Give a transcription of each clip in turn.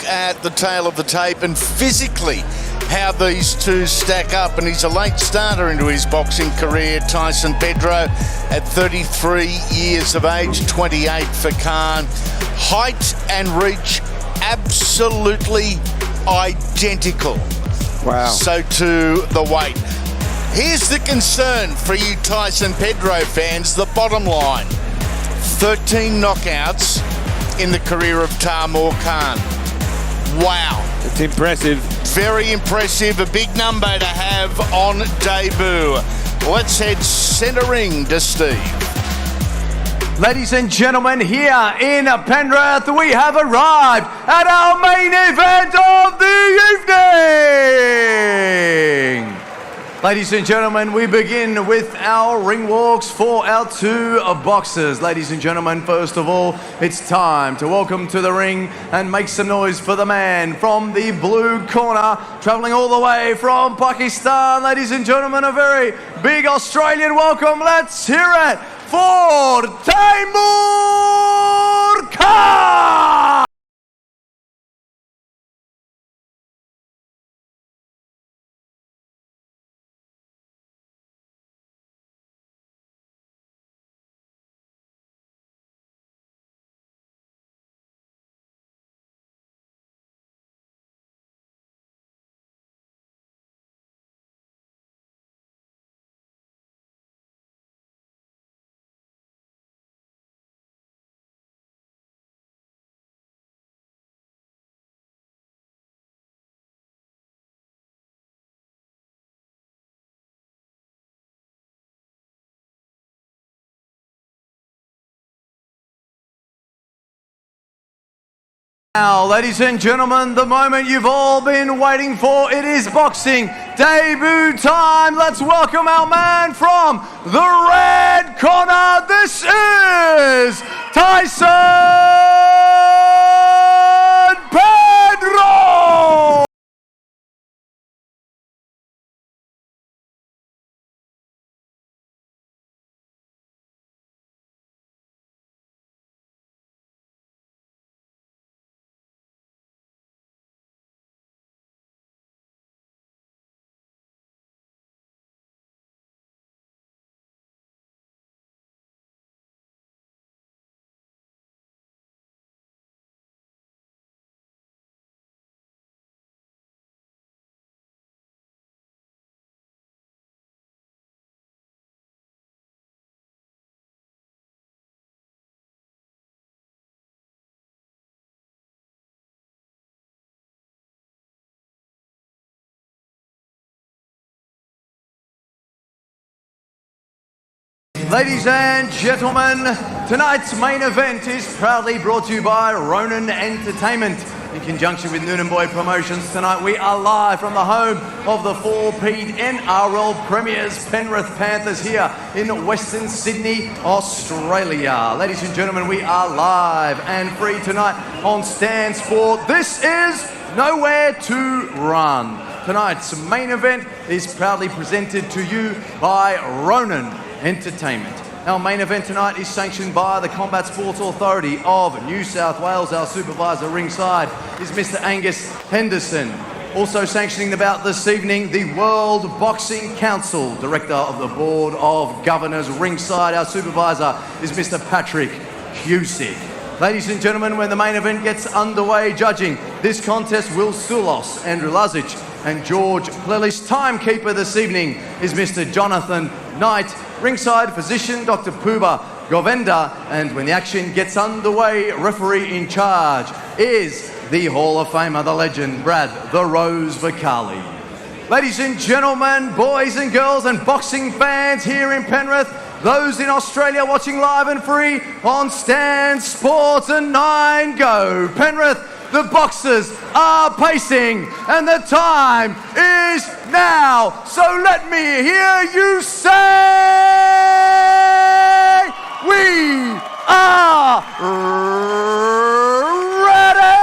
at the tail of the tape and physically how these two stack up. And he's a late starter into his boxing career, Tyson Pedro, at 33 years of age, 28 for Khan. Height and reach absolutely identical. Wow. So to the weight. Here's the concern for you Tyson Pedro fans, the bottom line. 13 knockouts in the career of Taimoor Khan. Wow. It's impressive. Very impressive. A big number to have on debut. Let's head centre ring to Steve. Ladies and gentlemen, here in Penrith, we have arrived at our main event of the evening. Ladies and gentlemen, we begin with our ring walks for our two boxers. Ladies and gentlemen, first of all, it's time to welcome to the ring and make some noise for the man from the blue corner, travelling all the way from Pakistan. Ladies and gentlemen, a very big Australian welcome. Let's hear it for Taimoor Khan! Now, ladies and gentlemen, the moment you've all been waiting for, it is boxing debut time. Let's welcome our man from the red corner. This is Tyson Pedro! Ladies and gentlemen, tonight's main event is proudly brought to you by Ronin Entertainment. In conjunction with Noonan Boy Promotions, tonight we are live from the home of the four-peat NRL Premiers, Penrith Panthers, here in Western Sydney, Australia. Ladies and gentlemen, we are live and free tonight on Stan Sport. This is Nowhere to Run. Tonight's main event is proudly presented to you by Ronin Entertainment. Our main event tonight is sanctioned by the Combat Sports Authority of New South Wales. Our supervisor ringside is Mr. Angus Henderson. Also sanctioning the bout this evening, the World Boxing Council, Director of the Board of Governors ringside. Our supervisor is Mr. Patrick Cusick. Ladies and gentlemen, when the main event gets underway, judging this contest, Will Sulos, Andrew Lazic and George Plelis. Timekeeper this evening is Mr. Jonathan Knight. Ringside physician Dr. Puba Govenda. And when the action gets underway, referee in charge is the Hall of Famer, the legend, Brad the Rose Vicali. Ladies and gentlemen, boys and girls and boxing fans here in Penrith, those in Australia watching live and free on Stan Sports and 9 Go. Penrith, the boxers are pacing and the time is now. So let me hear you say, we are ready!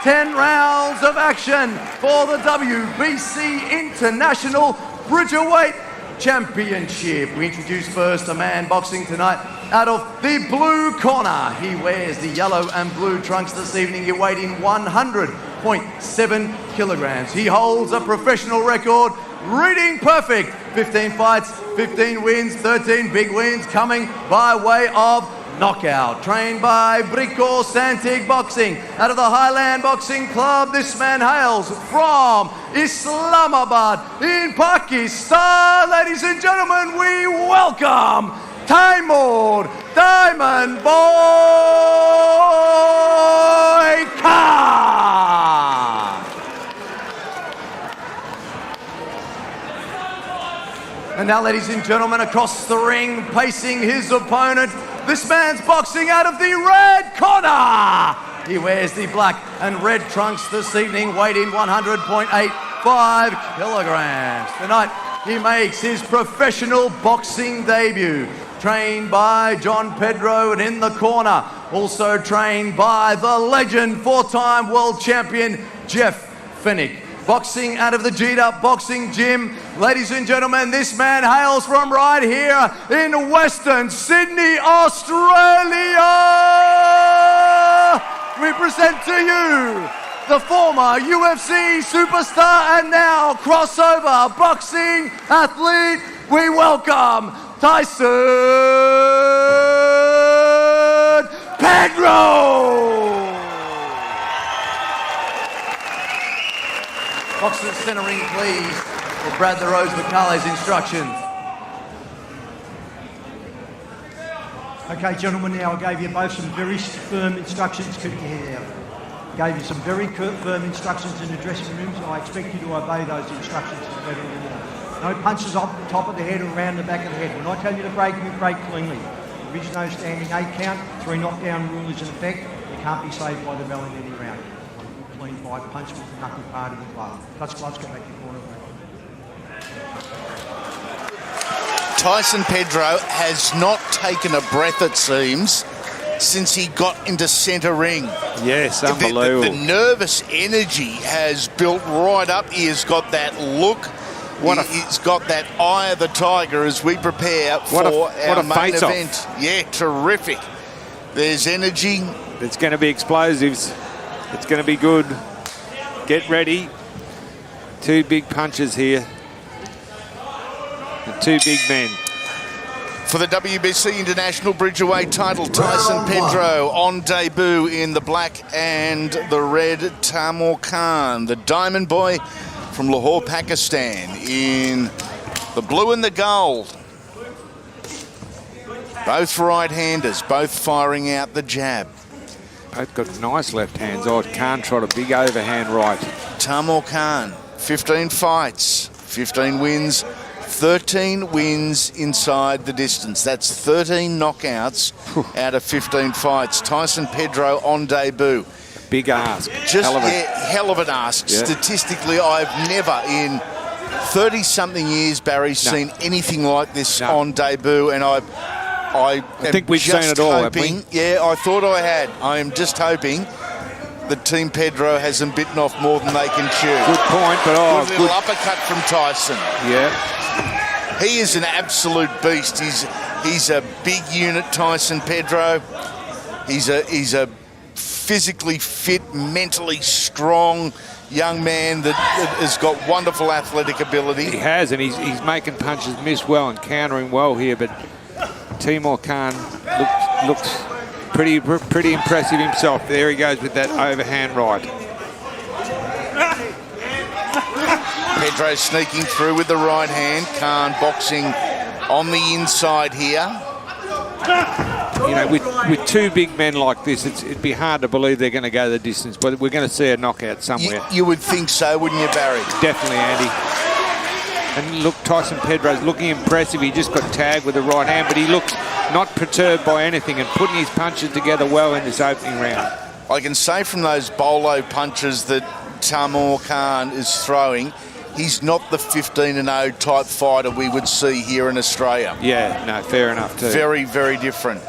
10 rounds of action for the WBC International Bridgerweight Championship. We introduce first a man boxing tonight out of the blue corner. He wears the yellow and blue trunks this evening. He weighed in 100.7 kilograms. He holds a professional record, reading perfect. 15 fights, 15 wins, 13 big wins coming by way of knockout. Trained by Brico Santig Boxing out of the Highland Boxing Club. This man hails from Islamabad in Pakistan. Ladies and gentlemen, we welcome Taimoor Diamond Boy Khan. And now, ladies and gentlemen, across the ring, pacing his opponent, this man's boxing out of the red corner. He wears the black and red trunks this evening, weighed in 100.85 kilograms. Tonight, he makes his professional boxing debut. Trained by John Pedro, and in the corner, also trained by the legend, four-time world champion, Jeff Fennick. Boxing out of the G-Up Boxing Gym. Ladies and gentlemen, this man hails from right here in Western Sydney, Australia. We present to you the former UFC superstar and now crossover boxing athlete. We welcome Tyson Pedro. Boxers centering, please, for Brad the Rose Bacale's instructions. Okay, gentlemen, now I gave you both some very firm instructions. Keep your head out. Gave you some very firm instructions in the dressing rooms. I expect you to obey those instructions to the better of the law. No punches off the top of the head or around the back of the head. When I tell you to break, you break cleanly. There is no standing 8 count. 3 knockdown rule is in effect. You can't be saved by the bell in any round. Clean fight, punch with the knuckle part of the glove. Touch gloves, go back to your corner. Tyson Pedro has not taken a breath, it seems, since he got into centre ring. Yes, unbelievable. The nervous energy has built right up. He has got that look. He's got that eye of the tiger as we prepare for our main event. Yeah, terrific. There's energy. It's going to be explosives. It's going to be good. Get ready. 2 big punches here. The 2 big men. For the WBC International Bridgerweight title, Tyson Pedro on debut in the black and the red. Taimoor Khan, the Diamond Boy from Lahore, Pakistan, in the blue and the gold. Both right-handers, both firing out the jab. Both got nice left hands. Oh, Khan tried a big overhand right. Taimoor Khan, 15 fights, 15 wins, 13 wins inside the distance. That's 13 knockouts out of 15 fights. Tyson Pedro on debut. Big ask. Hell of an ask. Yeah. Statistically, I've never in 30-something years, Barry, seen anything like this on debut, and I think we've seen it all, haven't we? Yeah, I thought I had. I am just hoping that Team Pedro hasn't bitten off more than they can chew. Good point, but good little uppercut from Tyson. Yeah. He is an absolute beast. He's a big unit, Tyson Pedro. He's a physically fit, mentally strong young man that has got wonderful athletic ability. He has, and he's making punches miss well and countering well here, but Taimoor Khan looks pretty impressive himself. There he goes with that overhand right. Pedro sneaking through with the right hand. Khan boxing on the inside here. You know, with 2 big men like this, it'd be hard to believe they're going to go the distance, but we're going to see a knockout somewhere. You would think so, wouldn't you, Barry? Definitely, Andy. And look, Tyson Pedro's looking impressive. He just got tagged with the right hand, but he looks not perturbed by anything and putting his punches together well in this opening round. I can say from those bolo punches that Taimoor Khan is throwing, he's not the 15-0 type fighter we would see here in Australia. Yeah, no, fair enough too. Very, very different.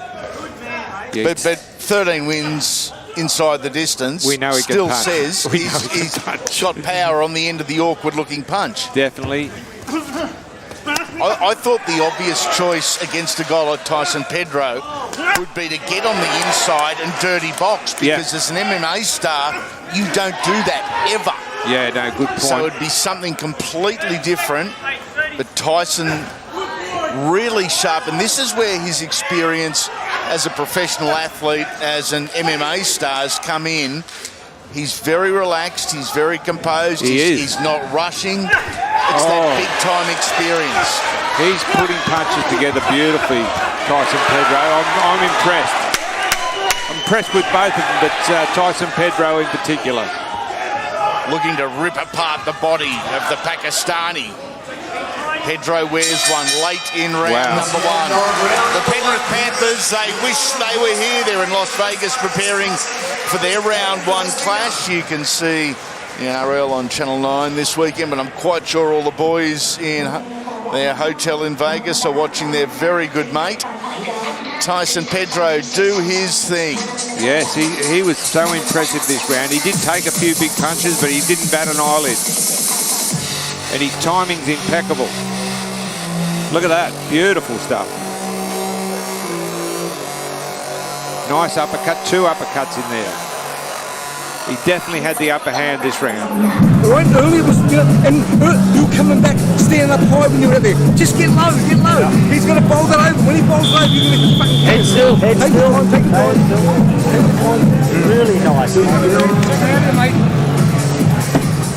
Yeah, but 13 wins inside the distance, we know he still can punch. Says he's got power on the end of the awkward-looking punch. Definitely. I thought the obvious choice against a guy like Tyson Pedro would be to get on the inside and dirty box, because as an MMA star, you don't do that ever. Yeah, no, good point. So it'd be something completely different. But Tyson really sharp, and this is where his experience as a professional athlete, as an MMA star, has come in. He's very relaxed. He's very composed. He's not rushing. It's that big-time experience. He's putting punches together beautifully, Tyson Pedro. I'm impressed. I'm impressed with both of them, but Tyson Pedro in particular. Looking to rip apart the body of the Pakistani. Pedro wears one late in round number one. The Penrith Panthers, they wish they were here. They're in Las Vegas preparing for their round one clash. You can see the NRL on Channel 9 this weekend, but I'm quite sure all the boys in their hotel in Vegas are watching their very good mate, Tyson Pedro, do his thing. Yes, he was so impressive this round. He did take a few big punches, but he didn't bat an eyelid. And his timing's impeccable. Look at that, beautiful stuff. Nice uppercut, 2 uppercuts in there. He definitely had the upper hand this round. Right, earlier was, and you coming back, standing up high when you're out there. Just get low, get low. Yeah. He's going to bowl that over. When he bowls over, you're going to fucking head still. Take your time, take your time. Take your time. Really nice.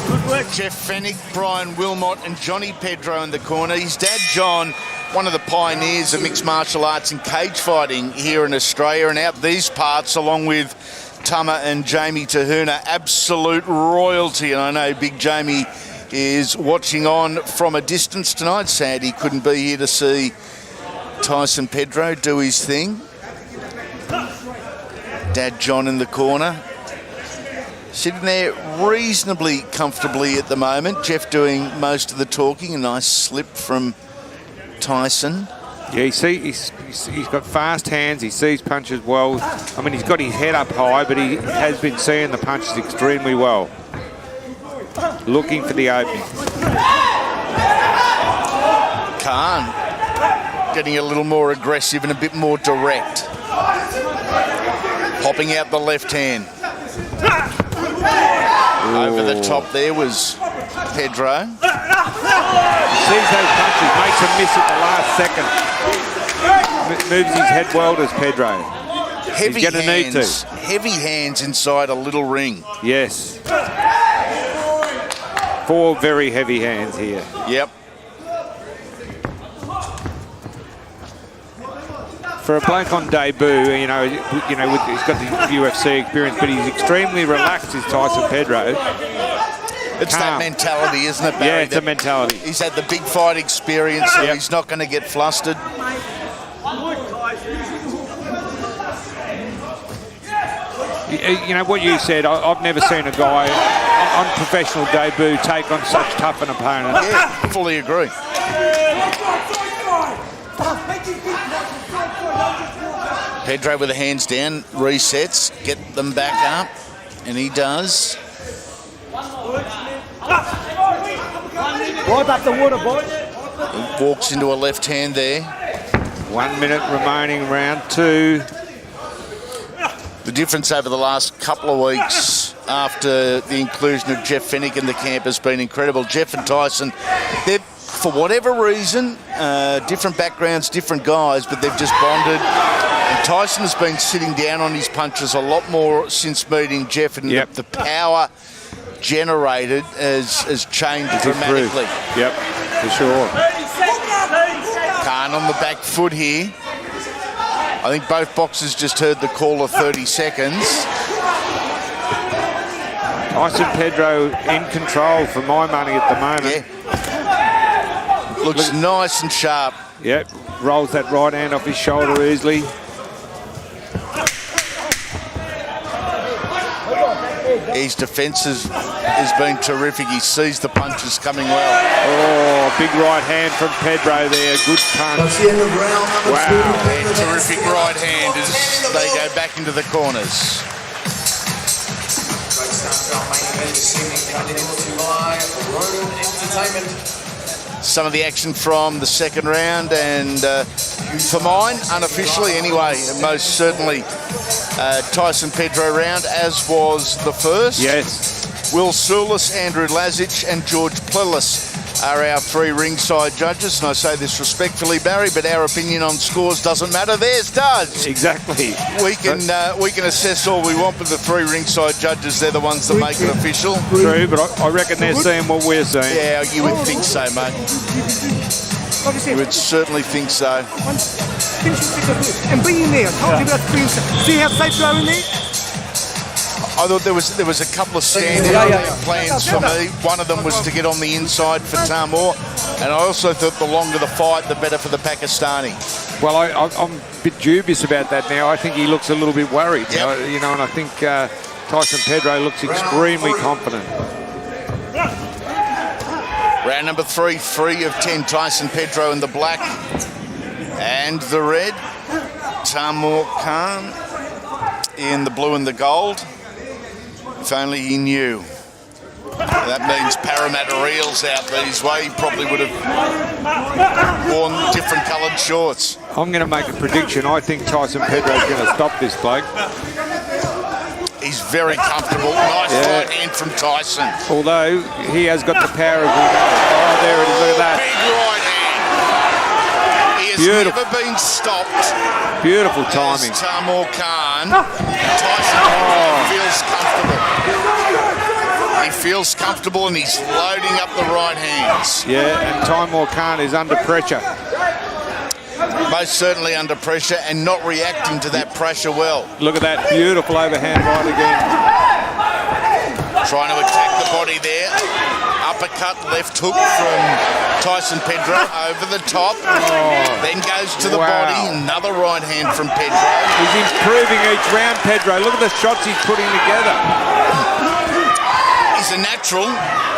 Good work, Jeff Fennick, Brian Wilmot and Johnny Pedro in the corner. His dad, John, one of the pioneers of mixed martial arts and cage fighting here in Australia, and out these parts, along with Tama and Jamie Tahuna, absolute royalty. And I know Big Jamie is watching on from a distance tonight. Sad he couldn't be here to see Tyson Pedro do his thing. Dad John in the corner, sitting there reasonably comfortably at the moment. Jeff doing most of the talking. A nice slip from Tyson. Yeah, he's got fast hands. He sees punches well. I mean, he's got his head up high, but he has been seeing the punches extremely well. Looking for the opening. Khan getting a little more aggressive and a bit more direct. Popping out the left hand. Over the top there was Pedro. Sees those punches, makes a miss at the last second. Moves his head well, does Pedro. Heavy He's going to need to. Heavy hands inside a little ring. Yes. 4 very heavy hands here. Yep. For a bloke on debut, he's got the UFC experience, but he's extremely relaxed, is Tyson Pedro. It's that mentality, isn't it, Barry? Yeah, it's a mentality. He's had the big fight experience, so he's not going to get flustered. You know what you said, I've never seen a guy on professional debut take on such tough an opponent. Yeah, fully agree. Pedro with the hands down, resets, get them back up, and he does. Wipe up the water, boys. He walks into a left hand there. 1 minute remaining, round 2. The difference over the last couple of weeks after the inclusion of Jeff Fennick in the camp has been incredible. Jeff and Tyson, they're, for whatever reason, different backgrounds, different guys, but they've just bonded. And Tyson has been sitting down on his punches a lot more since meeting Jeff, and the power generated has changed dramatically. Yep, for sure. Khan on the back foot here. I think both boxers just heard the call of 30 seconds. Tyson Pedro in control for my money at the moment. Yeah. Looks nice and sharp. Yep, rolls that right hand off his shoulder easily. His defence has been terrific. He sees the punches coming well. Oh, big right hand from Pedro there. Good punch. Wow. Yeah, terrific right hand as they go back into the corners. some of the action from the second round, and for mine, unofficially anyway, most certainly Tyson Pedro round, as was the first. Yes. Will Soulis, Andrew Lazic and George Plelis are our 3 ringside judges, and I say this respectfully, Barry, but our opinion on scores doesn't matter. Theirs does. Exactly. We can assess all we want, but the 3 ringside judges, they're the ones that make it official. True, but I reckon they're seeing what we're seeing. Yeah, you would think so, mate. Like I said, You would certainly think so. and being there, I told you about the being. See how safe you are in there? I thought there was a couple of standout plans for me. One of them was to get on the inside for Taimoor, and I also thought the longer the fight, the better for the Pakistani. Well, I'm a bit dubious about that now. I think he looks a little bit worried. Yep. You know, and I think Tyson Pedro looks extremely confident. Round number 3, 3 of 10. Tyson Pedro in the black and the red. Taimoor Khan in the blue and the gold. If only he knew. That means Parramatta Reels out these way. He probably would have worn different coloured shorts. I'm going to make a prediction. I think Tyson Pedro's going to stop this bloke. He's very comfortable. Nice right hand from Tyson. Although he has got the power of... Oh, there it is. Look at that. Big right hand. He has Beautiful. never been stopped. Beautiful timing. As Taimoor Khan. Tyson feels comfortable. He feels comfortable and he's loading up the right hands. Yeah, and Taimoor Khan is under pressure. Most certainly under pressure and not reacting to that pressure well. Look at that beautiful overhand right again. Trying to attack the body there. Uppercut, left hook from Tyson Pedro over the top. Then goes to the body. Another right hand from Pedro. He's improving each round, Pedro. Look at the shots he's putting together. He's a natural.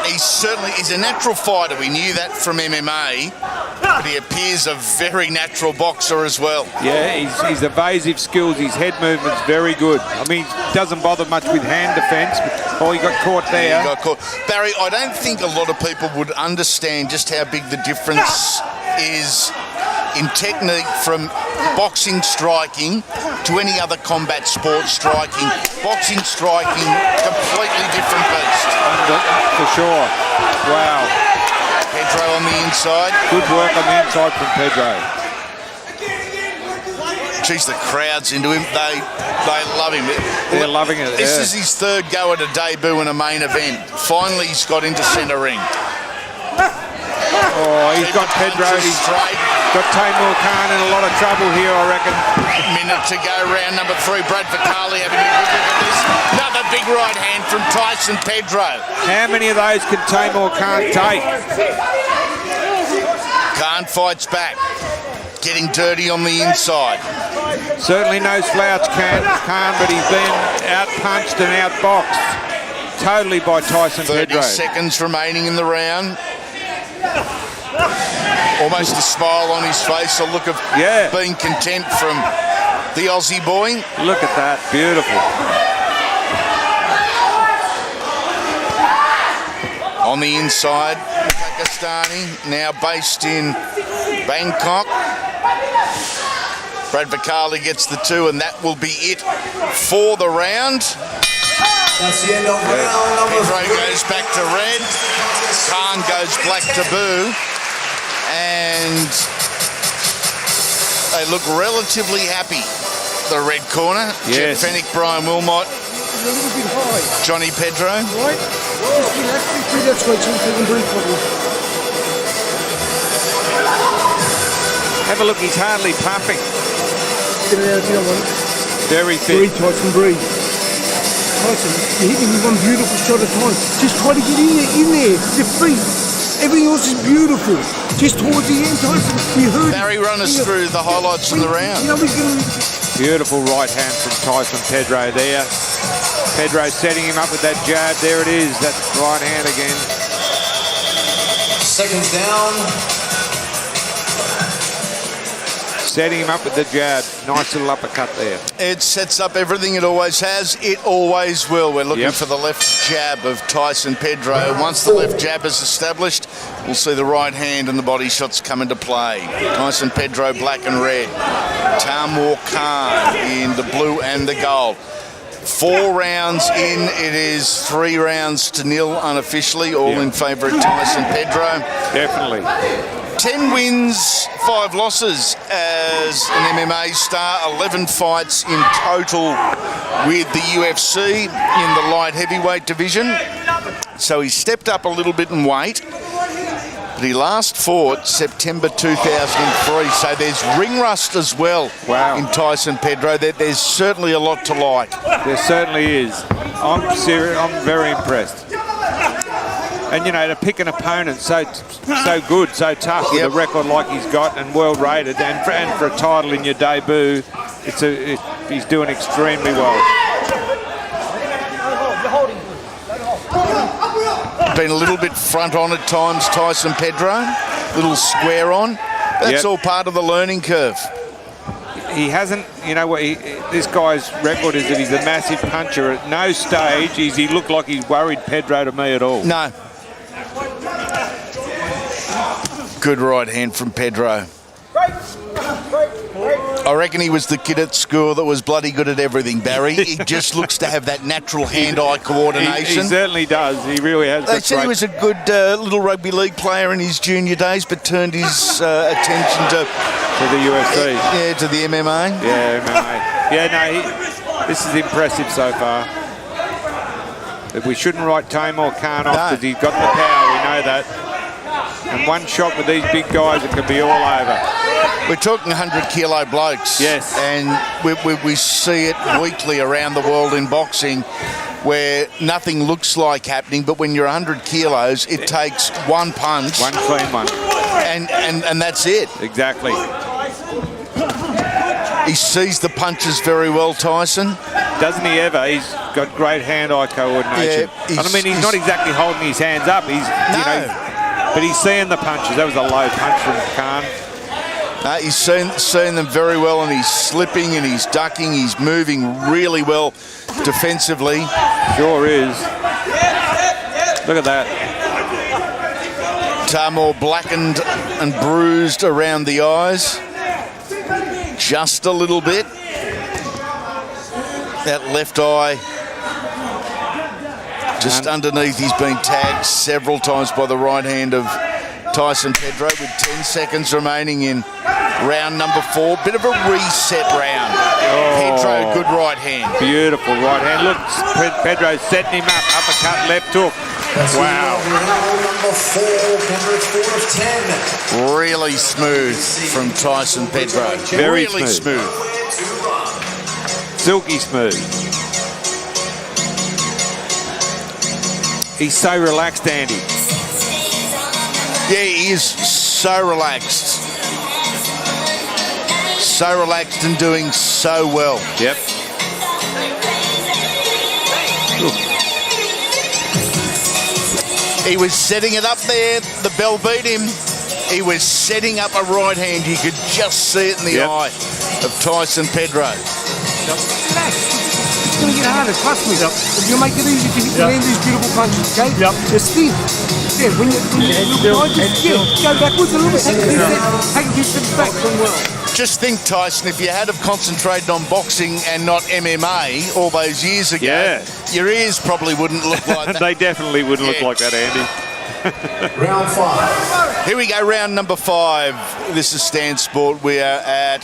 He's a natural fighter. We knew that from MMA. But he appears a very natural boxer as well. Yeah, his evasive skills, his head movement's very good. I mean, he doesn't bother much with hand defence. He got caught there. He got caught. Barry, I don't think a lot of people would understand just how big the difference is in technique from boxing striking to any other combat sport striking. Boxing striking, completely different beast. For sure. Wow. Pedro on the inside. Good work on the inside from Pedro. Geez, the crowd's into him. They love him. They're loving it. This is his 3rd go at a debut in a main event. Finally, he's got into centre ring. Oh, he's got Pedro. He's got Taimoor Khan in a lot of trouble here, I reckon. Minute to go, round number 3. Brad Vicali having a good look at this. Another big right hand from Tyson Pedro. How many of those can Taimoor Khan take? Khan fights back. Getting dirty on the inside. Certainly no slouch, Khan, but he's been out-punched and out-boxed totally by Tyson 30 Pedro. seconds remaining in the round. Almost a smile on his face, a look of being content from the Aussie boy. Look at that, beautiful. On the inside, Pakistani, now based in Bangkok. Brad Vicali gets the 2, and that will be it for the round. Pedro goes back to red. Khan goes black to blue. And they look relatively happy. The red corner. Yes. Jeff Fennick, Brian Wilmot, A little bit high. Johnny Pedro. Right? Just relax. That's right. So we can breathe properly. Have a look, he's hardly pumping. Get it out if you don't want it. Very fit. Breathe, Tyson, breathe. Tyson, you're hitting me one beautiful shot at a time. Just try to get in there. Your feet. Everything else is beautiful. Just towards the end, Tyson. You heard Barry, run us through the highlights from the round. You know, he's going to... Beautiful right hand from Tyson Pedro there. Pedro setting him up with that jab. There it is, that right hand again. Seconds down. Setting him up with the jab. Nice little uppercut there. It sets up everything it always has. It always will. We're looking for the left jab of Tyson Pedro. Once the left jab is established, We'll see the right hand and the body shots come into play. Tyson Pedro, black and red. Taimoor Khan in the blue and the gold. 4 rounds in, it is 3 rounds to 0 unofficially, all in favour of Tyson Pedro. Definitely. 10 wins, 5 losses as an MMA star, 11 fights in total with the UFC in the light heavyweight division. So he stepped up a little bit in weight, but he last fought September 2003. So there's ring rust as well in Tyson Pedro. There's certainly a lot to like. There certainly is. I'm serious. I'm very impressed. And, you know, to pick an opponent so good, so tough, with a record like he's got and well rated, and for a title in your debut, he's doing extremely well. Been a little bit front on at times, Tyson Pedro. Little square on. That's all part of the learning curve. He hasn't, you know what, this guy's record is that he's a massive puncher. At no stage does he look like he's worried Pedro to me at all. No. Good right hand from Pedro. I reckon he was the kid at school that was bloody good at everything, Barry. He just looks to have that natural hand-eye coordination. He certainly does. He really has. They said he was a good little rugby league player in his junior days, but turned his attention to the UFC. Yeah, to the MMA. Yeah, MMA. Yeah, no, this is impressive so far. But we shouldn't write Taimoor Khan off because he's got the power. We know that. And one shot with these big guys, it could be all over. We're talking 100-kilo blokes. Yes. And we see it weekly around the world in boxing where nothing looks like happening, but when you're 100 kilos, it takes one punch. One clean one. And that's it. Exactly. He sees the punches very well, Tyson. Doesn't he ever? He's got great hand-eye coordination. Yeah, I mean, he's not exactly holding his hands up. You know, but he's seeing the punches. That was a low punch from Khan. He's seen them very well, and he's slipping and he's ducking. He's moving really well defensively. Sure is. Look at that. Taimoor blackened and bruised around the eyes. Just a little bit. That left eye just underneath. He's been tagged several times by the right hand of Tyson Pedro with 10 seconds remaining in round number 4. Bit of a reset round. Pedro, good right hand. Beautiful right hand. Look, Pedro's setting him up. Uppercut, left hook. Wow. Round number 4, Pedro's 4 of 10. Really smooth from Tyson Pedro. Very really smooth. Silky smooth. He's so relaxed, Andy. Yeah, he is so relaxed. So relaxed and doing so well. Yep. Look. He was setting it up there. The bell beat him. He was setting up a right hand. You could just see it in the eye of Tyson Pedro. Relax. It's going to get harder, trust me. If you make it easy to land these beautiful punches, okay? Just think. Yeah, when you go backwards a little bit, take a few steps back from well. Just think, Tyson, if you had have concentrated on boxing and not MMA all those years ago, your ears probably wouldn't look like that. They definitely wouldn't look like that, Andy. Round 5. Here we go, round number 5. This is Stan Sport. We are at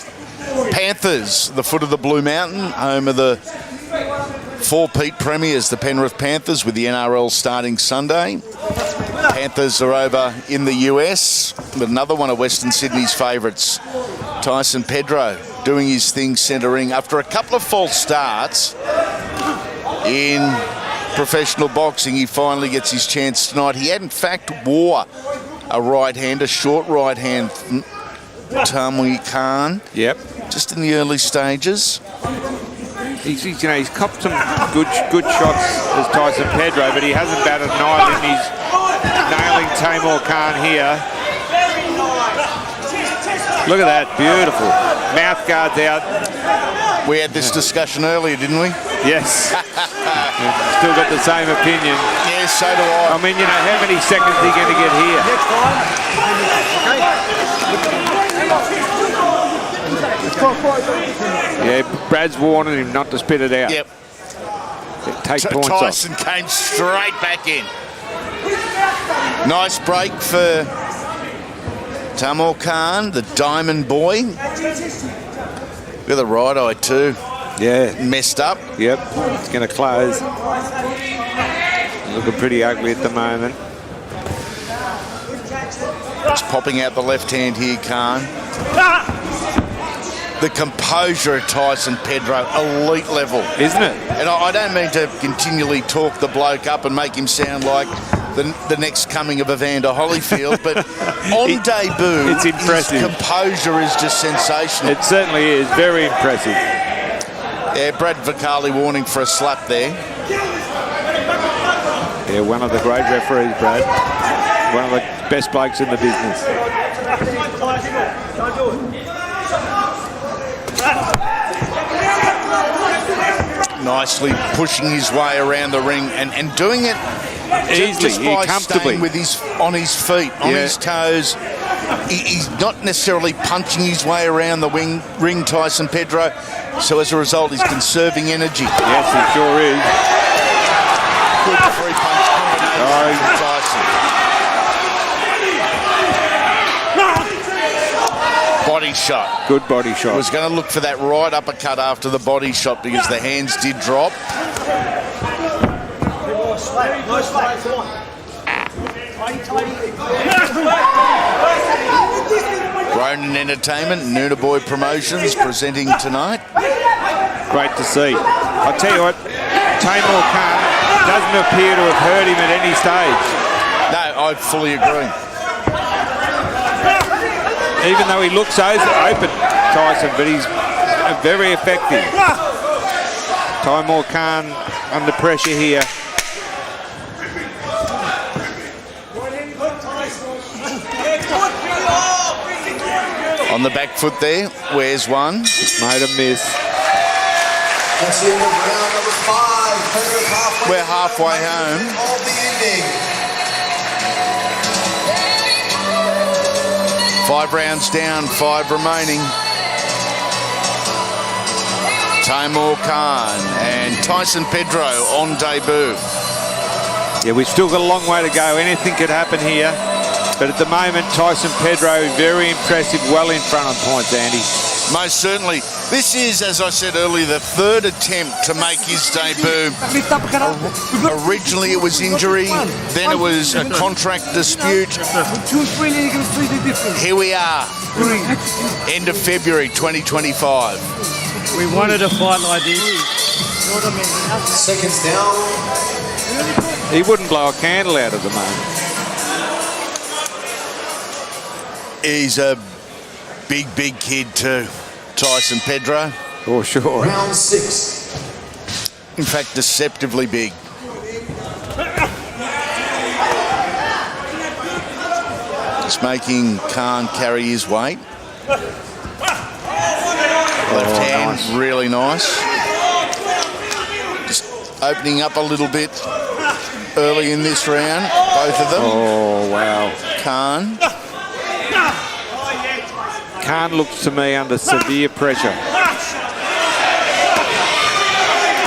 Panthers, the foot of the Blue Mountain, home of the 4-peat premiers, the Penrith Panthers, with the NRL starting Sunday. Panthers are over in the US, but another one of Western Sydney's favourites, Tyson Pedro, doing his thing centering. After a couple of false starts in professional boxing, he finally gets his chance tonight. He had, in fact, wore a right hand, a short right hand, Taimoor Khan. Yep. Just in the early stages. He's copped some good shots as Tyson Pedro, but he hasn't batted an eyelid. He's nailing Taimoor Khan here. Look at that, beautiful. Mouth guards out. We had this discussion earlier, didn't we? Yes. Still got the same opinion. Yeah, so do I. I mean, you know, how many seconds are you going to get here? Yeah, Brad's warning him not to spit it out. Yep. Take points off. Tyson came straight back in. Nice break for Taimoor Khan, the diamond boy. With a right eye too. Yeah. Messed up. Yep. It's going to close. Looking pretty ugly at the moment. Just popping out the left hand here, Khan. The composure of Tyson Pedro, elite level. Isn't it? And I don't mean to continually talk the bloke up and make him sound like the next coming of Evander Holyfield, but on debut, it's impressive. His composure is just sensational. It certainly is. Very impressive. Yeah, Brad Vicali warning for a slap there. Yeah, one of the great referees, Brad. One of the best blokes in the business. Nicely pushing his way around the ring and doing it easily, just by comfortably. staying with on his feet, on his toes. He's not necessarily punching his way around the ring, Tyson Pedro. So as a result, he's conserving energy. Yes, he sure is. Good three-punch combination from Tyson. Body shot. Good body shot. Was going to look for that right uppercut after the body shot because the hands did drop. Ronan Entertainment, Nooner Boy Promotions presenting tonight. Great to see. I'll tell you what, Taimoor Khan doesn't appear to have hurt him at any stage. No, I fully agree. Even though he looks open, Tyson, but he's very effective. Taimoor Khan under pressure here. On the back foot there, where's one? Just made a miss. That's the end of round number 5. We're halfway home. Of the evening. 5 rounds down, 5 remaining. Taimoor Khan and Tyson Pedro on debut. Yeah, we've still got a long way to go. Anything could happen here. But at the moment, Tyson Pedro, very impressive, well in front on points, Andy. Most certainly. This is, as I said earlier, the 3rd attempt to make his debut. Originally it was injury, then it was a contract dispute. Here we are, end of February 2025. We wanted a fight like this. Seconds down. He wouldn't blow a candle out at the moment. He's a big kid too, Tyson Pedro. For sure. Round 6. In fact, deceptively big. Just making Khan carry his weight. Left hand, nice. really nice. Just opening up a little bit early in this round, both of them. Oh, wow. Khan. Khan looks to me under severe pressure.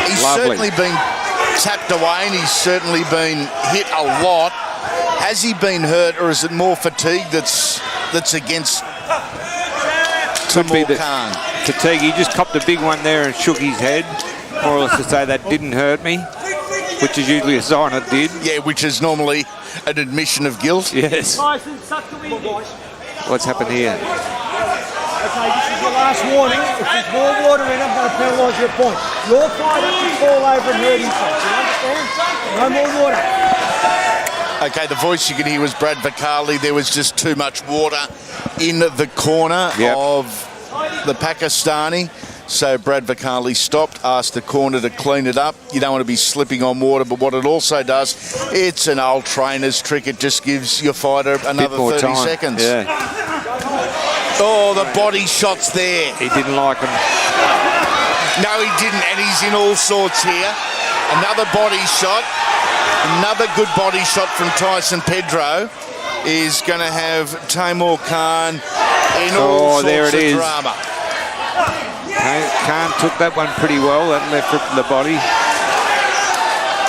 He's Lovely. certainly been tapped away and he's certainly been hit a lot. Has he been hurt or is it more fatigue that's against Could be Taimoor the Khan? fatigue. He just copped a big one there and shook his head, more or less to say that didn't hurt me, which is usually a sign it did. Yeah, which is normally an admission of guilt. Yes. What's happened here? Okay, this is your last warning. If there's more water in it, I'm going to penalise your point. Your fighter can fall over and hurt himself. You understand? No more water. Okay, the voice you could hear was Brad Vicali. There was just too much water in the corner of the Pakistani. So Brad Vicali stopped, asked the corner to clean it up. You don't want to be slipping on water, but what it also does, it's an old trainer's trick. It just gives your fighter another 30 seconds. Yeah. Oh, the body shots there. He didn't like them. No, he didn't, and he's in all sorts here. Another body shot. Another good body shot from Tyson Pedro is going to have Taimoor Khan in all sorts of drama. Khan took that one pretty well, that left rip to the body.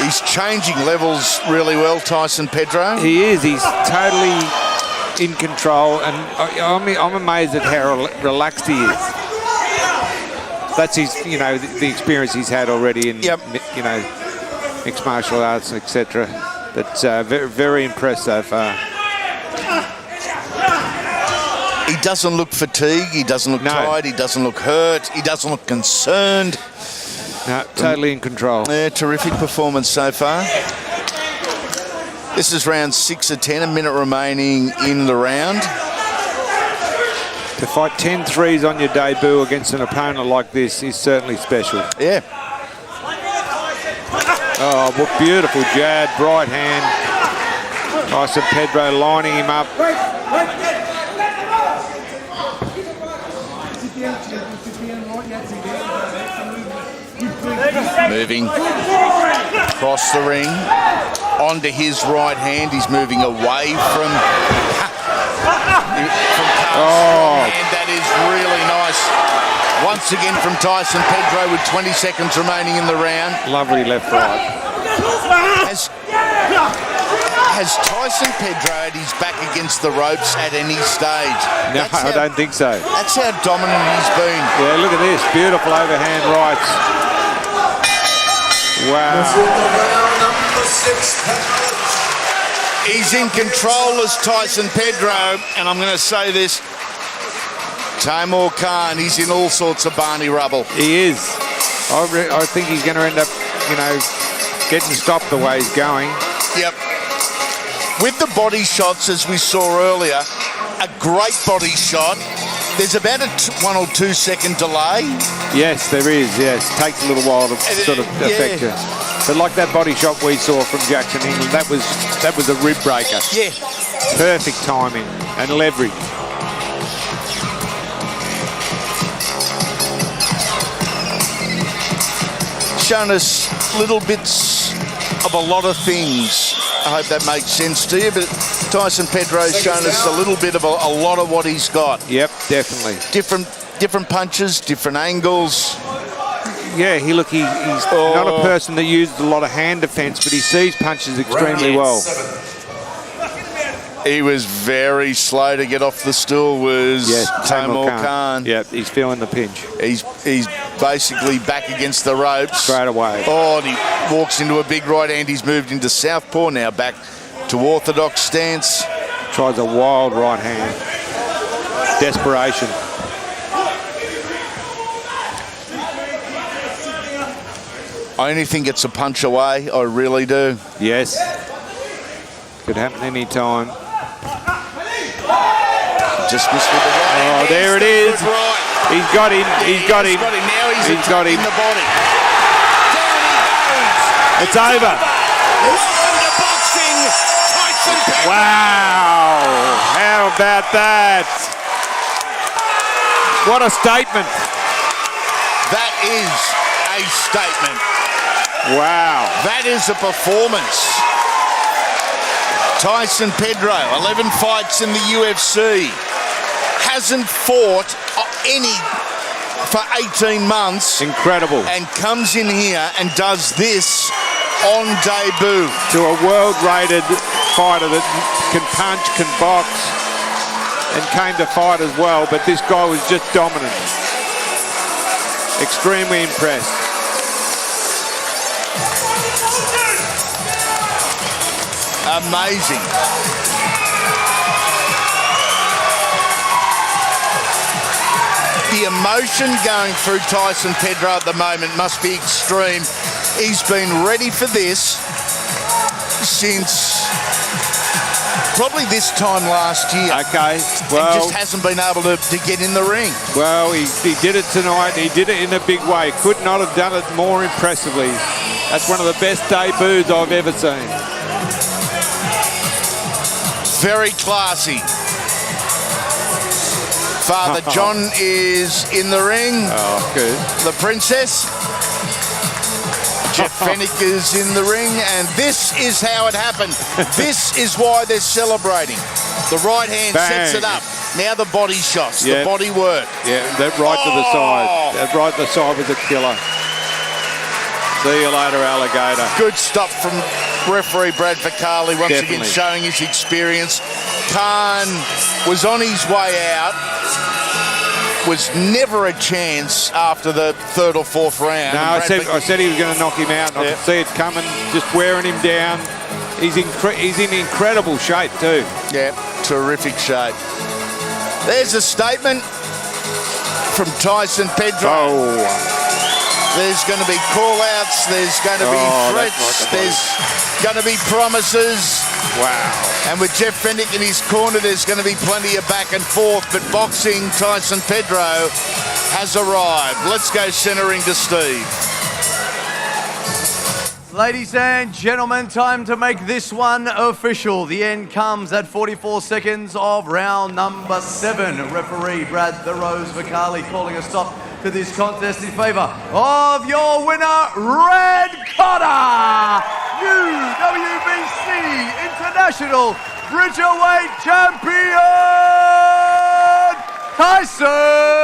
He's changing levels really well, Tyson Pedro. He is. He's totally in control, and I'm amazed at how relaxed he is. That's his, you know, the experience he's had already in, you know, mixed martial arts, etc. But very, very impressed so far. He doesn't look fatigued. He doesn't look tired. He doesn't look hurt. He doesn't look concerned. No, totally in control. Yeah, terrific performance so far. This is round 6 of 10, a minute remaining in the round. To fight 10 threes on your debut against an opponent like this is certainly special. Yeah. Oh, what beautiful jab, right hand. Tyson Pedro lining him up. Moving across the ring, onto his right hand. He's moving away from Carl's hand. That is really nice. Once again from Tyson Pedro with 20 seconds remaining in the round. Lovely left right. Has Tyson Pedro had his back against the ropes at any stage? No, I don't think so. That's how dominant he's been. Yeah, look at this. Beautiful overhand rights. Wow. He's in control as Tyson Pedro, and I'm going to say this. Taimoor Khan, he's in all sorts of Barney rubble. He is. I think he's going to end up, you know, getting stopped the way he's going. Yep. With the body shots, as we saw earlier, a great body shot. There's about a 1 or 2 second delay. Yes, there is, yes. Takes a little while to sort of affect you. But like that body shot we saw from Jackson England, that was a rib breaker. Yeah. Perfect timing and leverage. Shown us little bits of a lot of things. I hope that makes sense to you, but Tyson Pedro's shown us a little bit of a lot of what he's got. Yep, definitely. Different punches, different angles. Yeah, he's not a person that uses a lot of hand defense, but he sees punches extremely well. He was very slow to get off the stool, was Taimoor Khan. Yeah, he's feeling the pinch. He's basically back against the ropes. Straight away. Oh, and he walks into a big right hand. He's moved into southpaw, now back to orthodox stance. Tries a wild right hand. Desperation. I only think it's a punch away. I really do. Yes. Could happen any time. Just missed with the right hand. Oh, there it is. Right. He's got him. He's got him. Now he's got him. In the body. Down he goes. It's over. Welcome to boxing, Tyson Pedro. Wow. How about that? What a statement. That is a statement. Wow. That is a performance. Tyson Pedro, 11 fights in the UFC. Hasn't fought any for 18 months. Incredible. And comes in here and does this on debut. To a world-rated fighter that can punch, can box, and came to fight as well. But this guy was just dominant. Extremely impressed. Amazing. The emotion going through Tyson Pedro at the moment must be extreme. He's been ready for this since probably this time last year. Okay, well, and just hasn't been able to get in the ring. Well, he did it tonight. He did it in a big way. Could not have done it more impressively. That's one of the best debuts I've ever seen. Very classy. Father John is in the ring. Oh, good. The princess. Jeff Fennick is in the ring, and this is how it happened. This is why they're celebrating. The right hand Bang. sets it up. Now the body shots, Yeah. the body work. Yeah, that right to the side. That right to the side was a killer. See you later, alligator. Good stop from referee Brad Vicali, once Definitely. again showing his experience. Khan was on his way out. Was never a chance after the third or fourth round. No, I said he was going to knock him out. I Yeah. could see it coming, just wearing him down. He's in incredible shape too. Yeah, terrific shape. There's a statement from Tyson Pedro. Oh, There's going to be call-outs. There's going to be threats. that's like a There's going to be promises. wow. And with Jeff Fennick in his corner, there's going to be plenty of back and forth. But boxing, Tyson Pedro has arrived. Let's go centering to Steve. Ladies and gentlemen, time to make this one official. The end comes at 44 seconds of round number 7. Referee Brad "The Rose" Vicali calling a stop to this contest in favour of your winner, Red Cotter, UWBC International Bridgerweight Champion, Tyson